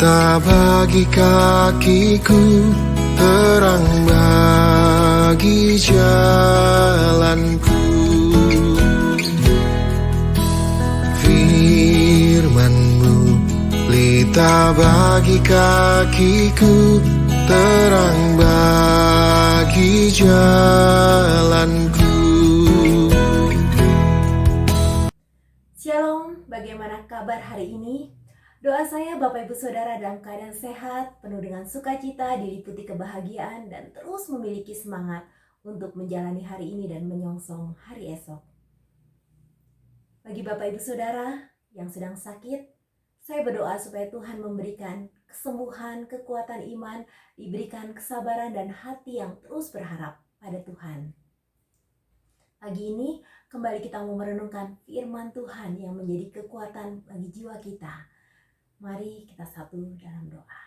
pelita bagi kakiku, terang bagi jalanku. Firman-Mu pelita bagi kakiku, terang bagi jalanku. Shalom, bagaimana kabar hari ini? Doa saya Bapak Ibu Saudara dalam keadaan sehat, penuh dengan sukacita, diliputi kebahagiaan, dan terus memiliki semangat untuk menjalani hari ini dan menyongsong hari esok. Bagi Bapak Ibu Saudara yang sedang sakit, saya berdoa supaya Tuhan memberikan kesembuhan, kekuatan iman, diberikan kesabaran dan hati yang terus berharap pada Tuhan. Pagi ini kembali kita mau merenungkan firman Tuhan yang menjadi kekuatan bagi jiwa kita. Mari kita satu dalam doa.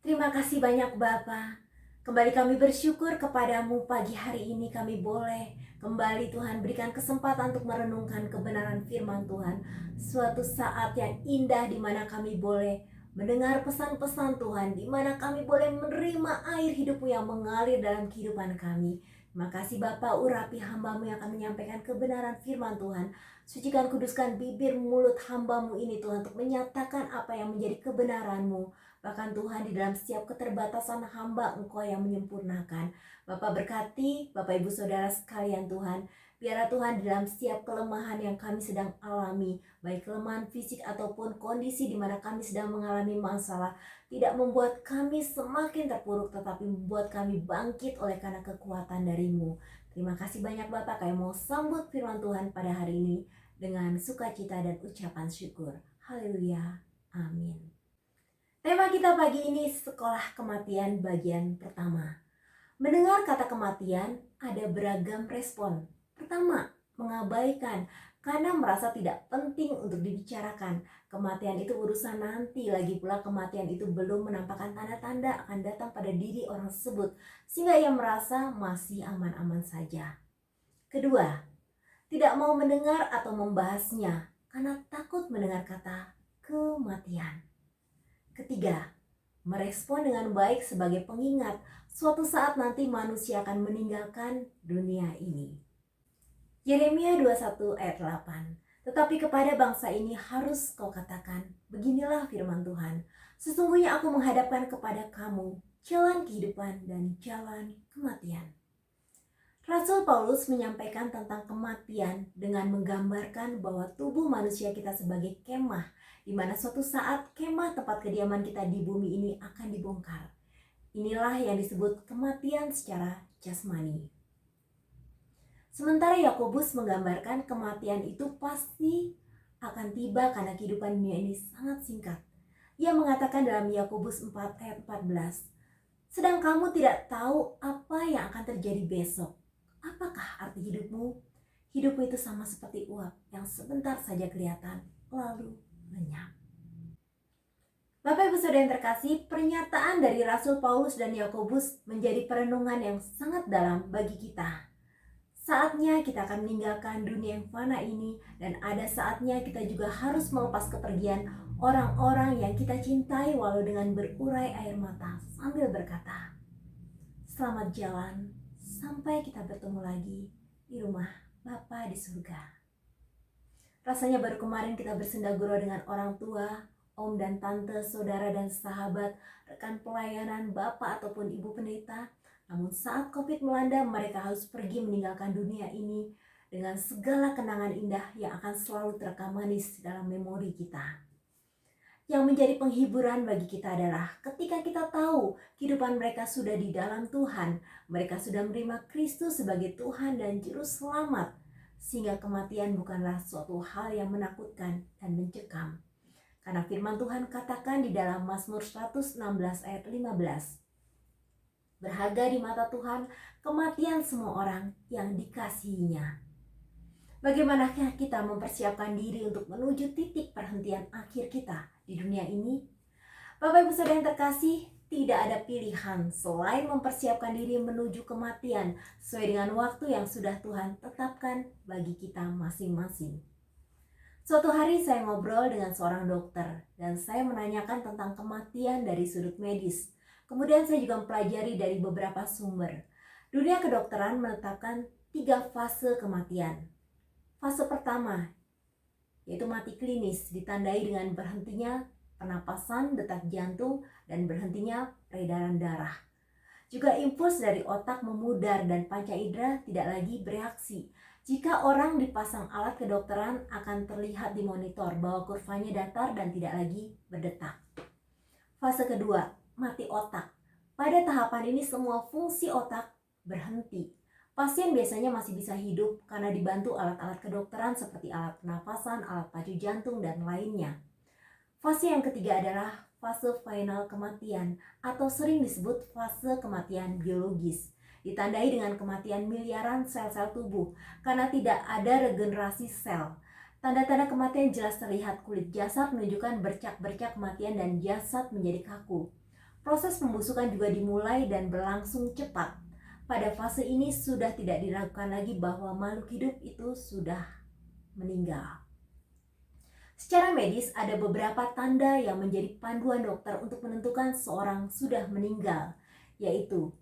Terima kasih banyak Bapa. Kembali kami bersyukur kepadamu pagi hari ini kami boleh kembali Tuhan berikan kesempatan untuk merenungkan kebenaran firman Tuhan. Suatu saat yang indah di mana kami boleh mendengar pesan-pesan Tuhan, di mana kami boleh menerima air hidupmu yang mengalir dalam kehidupan kami. Terima kasih Bapa, urapi hamba-Mu yang akan menyampaikan kebenaran firman Tuhan. Sucikan, kuduskan bibir mulut hamba-Mu ini Tuhan untuk menyatakan apa yang menjadi kebenaran-Mu. Bahkan Tuhan di dalam setiap keterbatasan hamba Engkau yang menyempurnakan. Bapa berkati Bapak Ibu Saudara sekalian Tuhan. Biarlah Tuhan di dalam setiap kelemahan yang kami sedang alami, baik kelemahan fisik ataupun kondisi di mana kami sedang mengalami masalah, tidak membuat kami semakin terpuruk, tetapi membuat kami bangkit oleh karena kekuatan dari-Mu. Terima kasih banyak Bapak, kami mau sambut firman Tuhan pada hari ini dengan sukacita dan ucapan syukur. Haleluya, amin. Tema kita pagi ini sekolah kematian bagian pertama. Mendengar kata kematian ada beragam respon. Pertama, mengabaikan karena merasa tidak penting untuk dibicarakan. Kematian itu urusan nanti, lagi pula kematian itu belum menampakkan tanda-tanda akan datang pada diri orang tersebut, sehingga ia merasa masih aman-aman saja. Kedua, tidak mau mendengar atau membahasnya karena takut mendengar kata kematian. Ketiga, merespon dengan baik sebagai pengingat suatu saat nanti manusia akan meninggalkan dunia ini. Yeremia 21 ayat 8. Tetapi kepada bangsa ini harus kau katakan, beginilah firman Tuhan, sesungguhnya aku menghadapkan kepada kamu jalan kehidupan dan jalan kematian. Rasul Paulus menyampaikan tentang kematian dengan menggambarkan bahwa tubuh manusia kita sebagai kemah, di mana suatu saat kemah tempat kediaman kita di bumi ini akan dibongkar. Inilah yang disebut kematian secara jasmani. Sementara Yakobus menggambarkan kematian itu pasti akan tiba karena kehidupan dunia ini sangat singkat. Ia mengatakan dalam Yakobus 4 ayat 14, sedang kamu tidak tahu apa yang akan terjadi besok. Apakah arti hidupmu? Hidupmu itu sama seperti uap yang sebentar saja kelihatan, lalu lenyap. Bapak Ibu Saudara yang terkasih, pernyataan dari Rasul Paulus dan Yakobus menjadi perenungan yang sangat dalam bagi kita. Saatnya kita akan meninggalkan dunia yang fana ini, dan ada saatnya kita juga harus melepas kepergian orang-orang yang kita cintai walau dengan berurai air mata sambil berkata, selamat jalan sampai kita bertemu lagi di rumah Bapa di surga. Rasanya baru kemarin kita bersenda gurau dengan orang tua, om dan tante, saudara dan sahabat, rekan pelayanan, bapak ataupun ibu pendeta. Namun saat COVID melanda, mereka harus pergi meninggalkan dunia ini dengan segala kenangan indah yang akan selalu terekam manis dalam memori kita. Yang menjadi penghiburan bagi kita adalah ketika kita tahu kehidupan mereka sudah di dalam Tuhan, mereka sudah menerima Kristus sebagai Tuhan dan Juru Selamat, sehingga kematian bukanlah suatu hal yang menakutkan dan mencekam. Karena firman Tuhan katakan di dalam Mazmur 116 ayat 15, berharga di mata Tuhan kematian semua orang yang dikasihinya. Bagaimanakah kita mempersiapkan diri untuk menuju titik perhentian akhir kita di dunia ini? Bapak Ibu Saudara yang terkasih, tidak ada pilihan selain mempersiapkan diri menuju kematian sesuai dengan waktu yang sudah Tuhan tetapkan bagi kita masing-masing. Suatu hari saya ngobrol dengan seorang dokter dan saya menanyakan tentang kematian dari sudut medis. Kemudian saya juga mempelajari dari beberapa sumber. Dunia kedokteran menetapkan 3 fase kematian. Fase pertama, yaitu mati klinis, ditandai dengan berhentinya pernapasan, detak jantung, dan berhentinya peredaran darah. Juga impuls dari otak memudar dan panca indera tidak lagi bereaksi. Jika orang dipasang alat kedokteran akan terlihat di monitor bahwa kurvanya datar dan tidak lagi berdetak. Fase kedua, mati otak. Pada tahapan ini semua fungsi otak berhenti. Pasien biasanya masih bisa hidup karena dibantu alat-alat kedokteran seperti alat pernapasan, alat pacu jantung, dan lainnya. Fase yang ketiga adalah fase final kematian atau sering disebut fase kematian biologis. Ditandai dengan kematian miliaran sel-sel tubuh karena tidak ada regenerasi sel. Tanda-tanda kematian jelas terlihat, kulit jasad menunjukkan bercak-bercak kematian dan jasad menjadi kaku. Proses pembusukan juga dimulai dan berlangsung cepat. Pada fase ini sudah tidak diragukan lagi bahwa makhluk hidup itu sudah meninggal. Secara medis ada beberapa tanda yang menjadi panduan dokter untuk menentukan seorang sudah meninggal, yaitu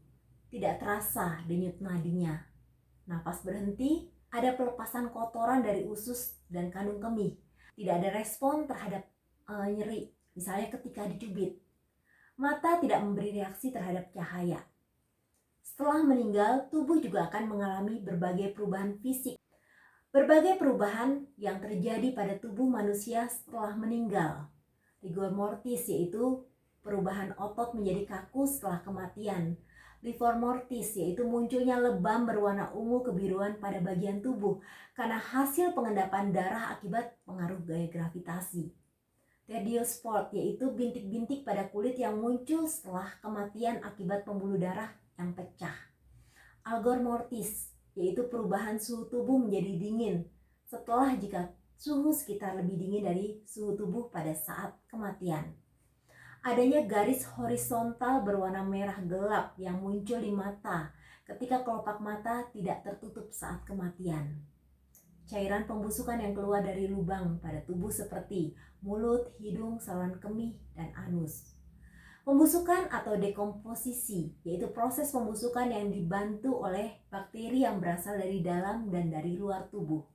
tidak terasa denyut nadinya, napas berhenti, ada pelepasan kotoran dari usus dan kandung kemih, tidak ada respon terhadap nyeri, misalnya ketika dicubit, mata tidak memberi reaksi terhadap cahaya. Setelah meninggal, tubuh juga akan mengalami berbagai perubahan fisik. Berbagai perubahan yang terjadi pada tubuh manusia setelah meninggal. Rigor mortis yaitu perubahan otot menjadi kaku setelah kematian. Livor mortis yaitu munculnya lebam berwarna ungu kebiruan pada bagian tubuh karena hasil pengendapan darah akibat pengaruh gaya gravitasi. Tediosport yaitu bintik-bintik pada kulit yang muncul setelah kematian akibat pembuluh darah yang pecah. Algor mortis yaitu perubahan suhu tubuh menjadi dingin setelah jika suhu sekitar lebih dingin dari suhu tubuh pada saat kematian. Adanya garis horizontal berwarna merah gelap yang muncul di mata ketika kelopak mata tidak tertutup saat kematian. Cairan pembusukan yang keluar dari lubang pada tubuh seperti mulut, hidung, saluran kemih, dan anus. Pembusukan atau dekomposisi yaitu proses pembusukan yang dibantu oleh bakteri yang berasal dari dalam dan dari luar tubuh.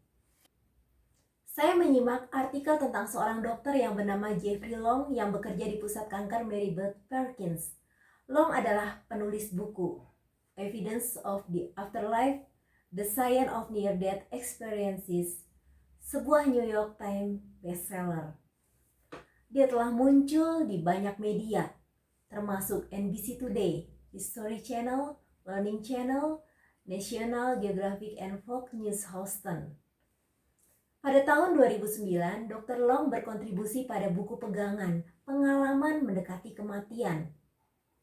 Saya menyimak artikel tentang seorang dokter yang bernama Jeffrey Long yang bekerja di pusat kanker Mary Beth Perkins. Long adalah penulis buku Evidence of the Afterlife, The Science of Near-Death Experiences, sebuah New York Times bestseller. Dia telah muncul di banyak media, termasuk NBC Today, History Channel, Learning Channel, National Geographic, and Fox News Houston. Pada tahun 2009, Dr. Long berkontribusi pada buku pegangan Pengalaman Mendekati Kematian.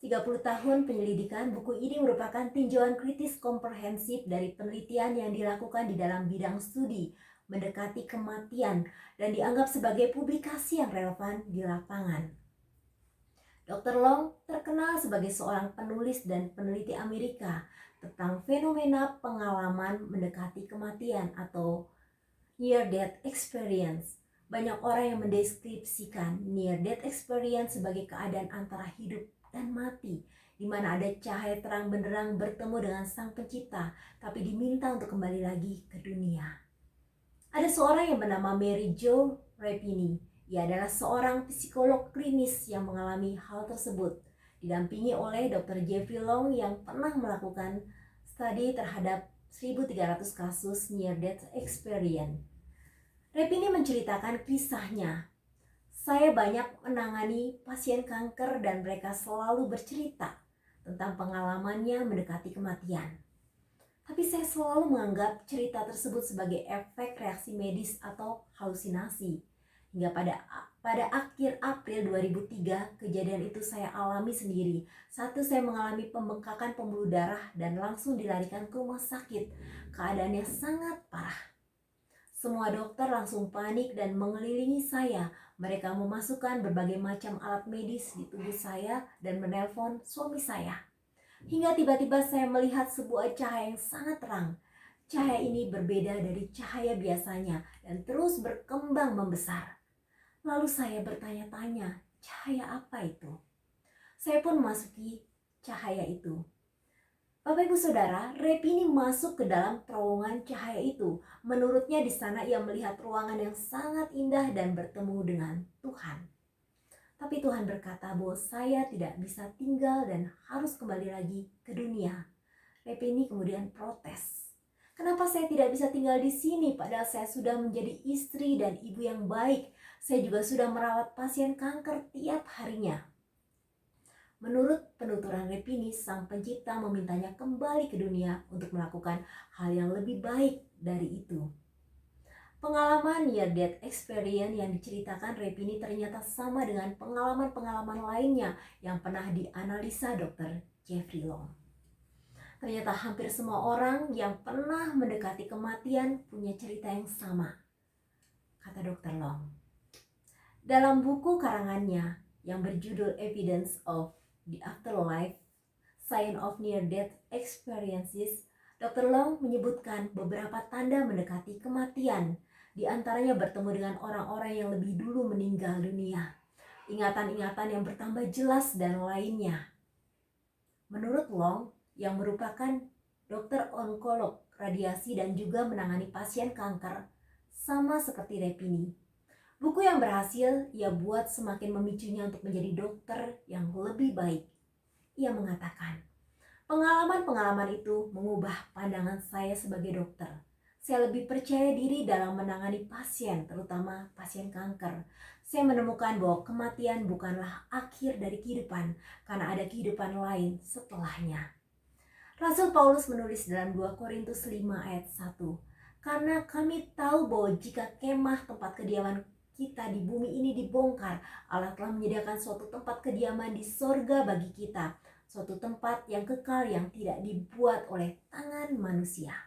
30 tahun penyelidikan, buku ini merupakan tinjauan kritis komprehensif dari penelitian yang dilakukan di dalam bidang studi mendekati kematian dan dianggap sebagai publikasi yang relevan di lapangan. Dr. Long terkenal sebagai seorang penulis dan peneliti Amerika tentang fenomena pengalaman mendekati kematian atau near-death experience. Banyak orang yang mendeskripsikan near-death experience sebagai keadaan antara hidup dan mati, di mana ada cahaya terang benderang bertemu dengan Sang Pencipta, tapi diminta untuk kembali lagi ke dunia. Ada seorang yang bernama Mary Jo Rapini. Ia adalah seorang psikolog klinis yang mengalami hal tersebut, didampingi oleh Dr. Jeffrey Long yang pernah melakukan studi terhadap 1.300 kasus near-death experience. Rapini menceritakan kisahnya. Saya banyak menangani pasien kanker dan mereka selalu bercerita tentang pengalamannya mendekati kematian. Tapi saya selalu menganggap cerita tersebut sebagai efek reaksi medis atau halusinasi. Hingga pada akhir April 2003, kejadian itu saya alami sendiri. Saya mengalami pembengkakan pembuluh darah dan langsung dilarikan ke rumah sakit. Keadaannya sangat parah. Semua dokter langsung panik dan mengelilingi saya. Mereka memasukkan berbagai macam alat medis di tubuh saya dan menelpon suami saya. Hingga tiba-tiba saya melihat sebuah cahaya yang sangat terang. Cahaya ini berbeda dari cahaya biasanya dan terus berkembang membesar. Lalu saya bertanya-tanya, cahaya apa itu? Saya pun memasuki cahaya itu. Bapak Ibu Saudara, Repini masuk ke dalam terowongan cahaya itu. Menurutnya di sana ia melihat ruangan yang sangat indah dan bertemu dengan Tuhan. Tapi Tuhan berkata bahwa saya tidak bisa tinggal dan harus kembali lagi ke dunia. Repini kemudian protes. Kenapa saya tidak bisa tinggal di sini padahal saya sudah menjadi istri dan ibu yang baik. Saya juga sudah merawat pasien kanker tiap harinya. Menurut penuturan Repini, sang pencipta memintanya kembali ke dunia untuk melakukan hal yang lebih baik dari itu. Pengalaman near death experience yang diceritakan Repini ternyata sama dengan pengalaman-pengalaman lainnya yang pernah dianalisa Dr. Jeffrey Long. Ternyata hampir semua orang yang pernah mendekati kematian punya cerita yang sama, kata Dr. Long. Dalam buku karangannya yang berjudul Evidence of the Afterlife, Sign of Near-Death Experiences, Dr. Long menyebutkan beberapa tanda mendekati kematian, di antaranya bertemu dengan orang-orang yang lebih dulu meninggal dunia, ingatan-ingatan yang bertambah jelas, dan lainnya. Menurut Long, yang merupakan dokter onkolog radiasi dan juga menangani pasien kanker, sama seperti Repini. Buku yang berhasil ia buat semakin memicunya untuk menjadi dokter yang lebih baik. Ia mengatakan, pengalaman-pengalaman itu mengubah pandangan saya sebagai dokter. Saya lebih percaya diri dalam menangani pasien, terutama pasien kanker. Saya menemukan bahwa kematian bukanlah akhir dari kehidupan, karena ada kehidupan lain setelahnya. Rasul Paulus menulis dalam 2 Korintus 5 ayat 1, karena kami tahu bahwa jika kemah tempat kediaman kita di bumi ini dibongkar, Allah telah menyediakan suatu tempat kediaman di sorga bagi kita, suatu tempat yang kekal yang tidak dibuat oleh tangan manusia.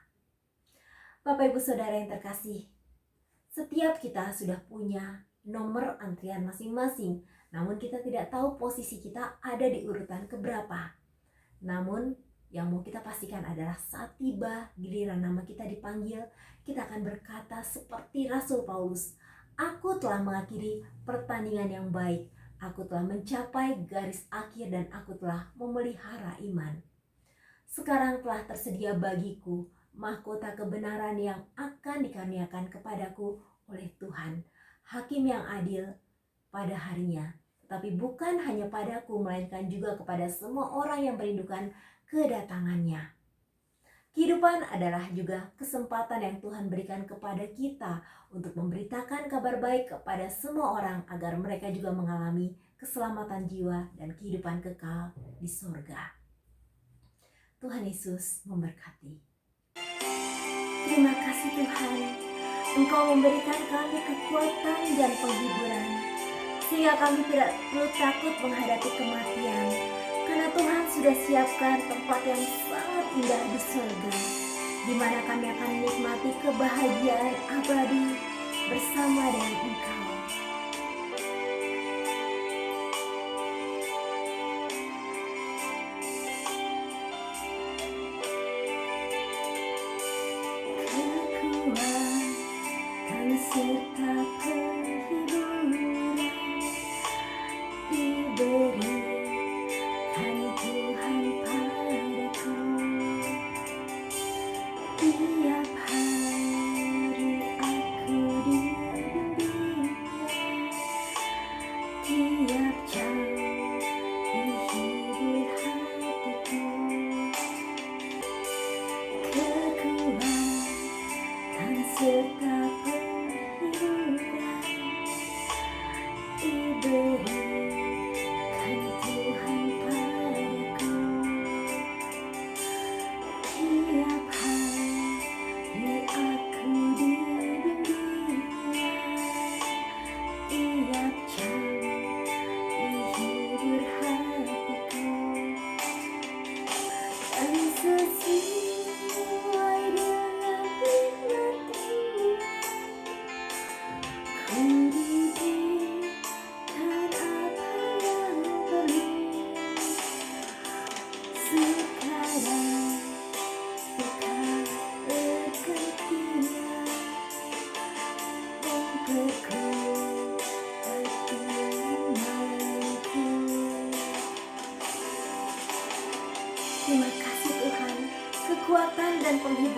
Bapak Ibu Saudara yang terkasih, setiap kita sudah punya nomor antrian masing-masing, namun kita tidak tahu posisi kita ada di urutan keberapa. Namun yang mau kita pastikan adalah saat tiba giliran nama kita dipanggil, kita akan berkata seperti Rasul Paulus, aku telah mengakhiri pertandingan yang baik, aku telah mencapai garis akhir dan aku telah memelihara iman. Sekarang telah tersedia bagiku mahkota kebenaran yang akan dikaruniakan kepadaku oleh Tuhan, Hakim yang adil pada harinya. Tetapi bukan hanya padaku, melainkan juga kepada semua orang yang merindukan kedatangannya. Kehidupan adalah juga kesempatan yang Tuhan berikan kepada kita untuk memberitakan kabar baik kepada semua orang agar mereka juga mengalami keselamatan jiwa dan kehidupan kekal di surga. Tuhan Yesus memberkati. Terima kasih Tuhan, Engkau memberikan kami kekuatan dan penghiburan, sehingga kami tidak perlu takut menghadapi kematian, karena Tuhan sudah siapkan tempat yang sangat indah di surga, di mana kami akan menikmati kebahagiaan abadi bersama dengan Engkau. Kekuatan serta penghiburan diberikan Tuhan padaku. Tiap hari aku dibimbing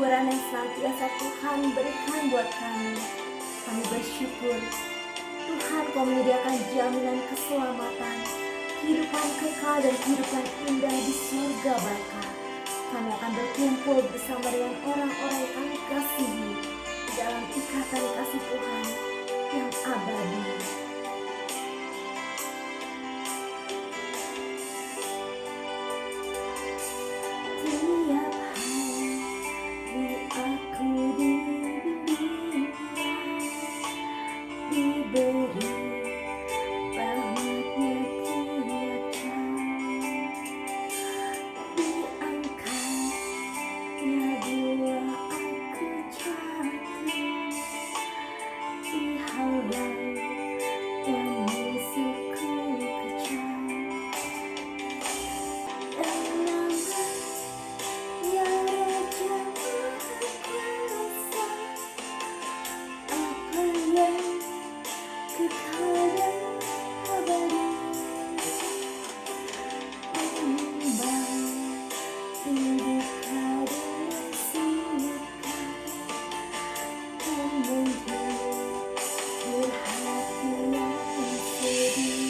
kesuburan yang senantiasa Tuhan berikan buat kami. Kami bersyukur, Tuhan Kau menyediakan jaminan keselamatan, kehidupan kekal dan kehidupan indah di surga baka. Kami akan berkumpul bersama dengan orang-orang yang kami kasihi dalam ikatan kasih Tuhan yang abadi. Tiap hari aku dibimbing, diberi rahmat-Nya tiap jam, diangkatnya dua aku jatuh, dihalau yang musuhku kejam. Ya Raja Maha Kuasa, apa yang kekal dan abadi, menyembah duka dan suka, dan menghibur hati yang sedih.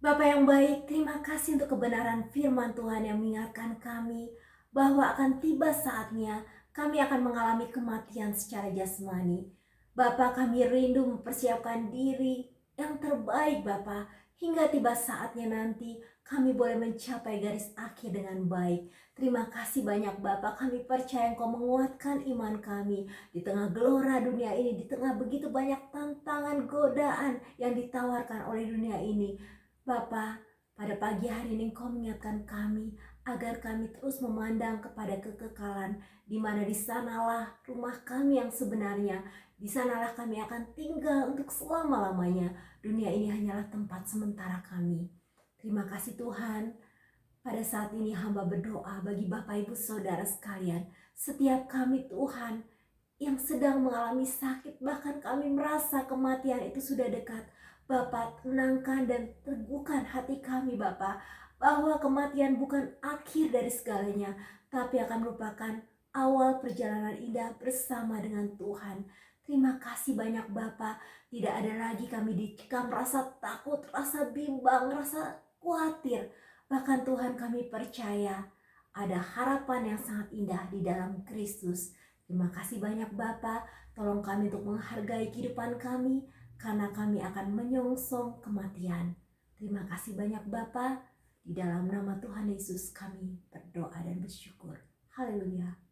Bapa yang baik, terima kasih untuk kebenaran firman Tuhan yang mengingatkan kami bahwa akan tiba saatnya kami akan mengalami kematian secara jasmani. Bapa, kami rindu mempersiapkan diri yang terbaik Bapa, hingga tiba saatnya nanti kami boleh mencapai garis akhir dengan baik. Terima kasih banyak Bapa, kami percaya Engkau menguatkan iman kami di tengah gelora dunia ini, di tengah begitu banyak tantangan, godaan yang ditawarkan oleh dunia ini. Bapa, pada pagi hari ini Engkau mengingatkan kami agar kami terus memandang kepada kekekalan, di mana di sanalah rumah kami yang sebenarnya, di sanalah kami akan tinggal untuk selama-lamanya. Dunia ini hanyalah tempat sementara kami. Terima kasih Tuhan. Pada saat ini hamba berdoa bagi Bapak Ibu Saudara sekalian, setiap kami Tuhan yang sedang mengalami sakit, bahkan kami merasa kematian itu sudah dekat. Bapa, tenangkan dan teguhkan hati kami Bapa, bahwa kematian bukan akhir dari segalanya, tapi akan merupakan awal perjalanan indah bersama dengan Tuhan. Terima kasih banyak Bapa, tidak ada lagi kami dicekam rasa takut, rasa bimbang, rasa khawatir. Bahkan Tuhan, kami percaya ada harapan yang sangat indah di dalam Kristus. Terima kasih banyak Bapa, tolong kami untuk menghargai kehidupan kami, karena kami akan menyongsong kematian. Terima kasih banyak Bapa, di dalam nama Tuhan Yesus kami berdoa dan bersyukur. Haleluya.